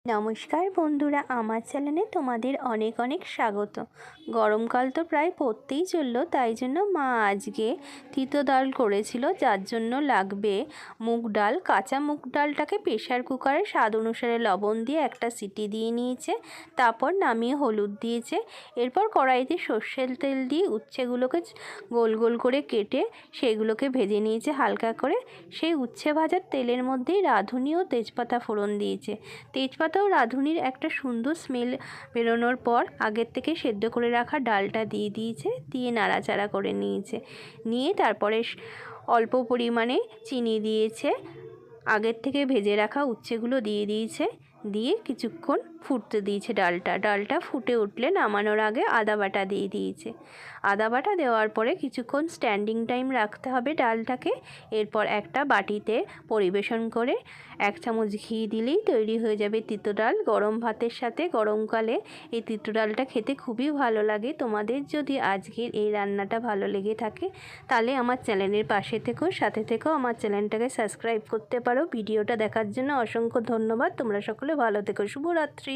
নমস্কার বন্ধুরা, আমার চ্যানেলে তোমাদের অনেক অনেক স্বাগত। গরমকাল তো প্রায় পড়তেই চললো, তাই জন্য মা আজকে তিতো ডাল করেছিল, যার জন্য লাগবে মুগ ডাল। কাঁচা মুগ ডালটাকে প্রেশার কুকারে স্বাদ অনুসারে লবণ দিয়ে একটা সিটি দিয়ে নিয়েছে, তারপর নামিয়ে হলুদ দিয়েছে। এরপর কড়াইতে সর্ষের তেল দিয়ে উচ্ছেগুলোকে গোল গোল করে কেটে সেগুলোকে ভেজে নিয়েছে হালকা করে। সেই উচ্ছে ভাজার তেলের মধ্যেই রাঁধুনি ও তেজপাতা ফোড়ন দিয়েছে। তেজপাতা ও রাঁধুনির একটা সুন্দর স্মেল বেরোনোর পর আগের থেকে সেদ্ধ করে রাখা ডালটা দিয়ে দিয়েছে, দিয়ে নাড়াচাড়া করে নিয়েছে। নিয়ে তারপরে অল্প পরিমাণে চিনি দিয়েছে, আগের থেকে ভেজে রাখা উচ্ছেগুলো দিয়ে দিয়েছে, দিয়ে কিছুক্ষণ ফুটতে দিয়েছে। ডালটা ফুটে উঠলে নামানোর আগে আদা বাটা দিয়ে দিয়েছে। আদা বাটা দেওয়ার পরে কিছুক্ষণ স্ট্যান্ডিং টাইম রাখতে হবে ডালটাকে। এরপর একটা বাটিতে পরিবেশন করে 1 চামচ ঘি দিলেই তৈরি হয়ে যাবে তিতো ডাল। গরম ভাতের সাথে গরমকালে এই তিতো ডালটা খেতে খুবই ভালো লাগে। তোমাদের যদি আজকের এই রান্নাটা ভালো লেগে থাকে তাহলে আমার চ্যানেলের পাশে থেকো, সাথে থেকো, আমার চ্যানেলটাকে সাবস্ক্রাইব করতে পারো। ভিডিওটা দেখার জন্য অসংখ্য ধন্যবাদ। তোমরা সকলে ভালো থেকো। শুভরাত্রি।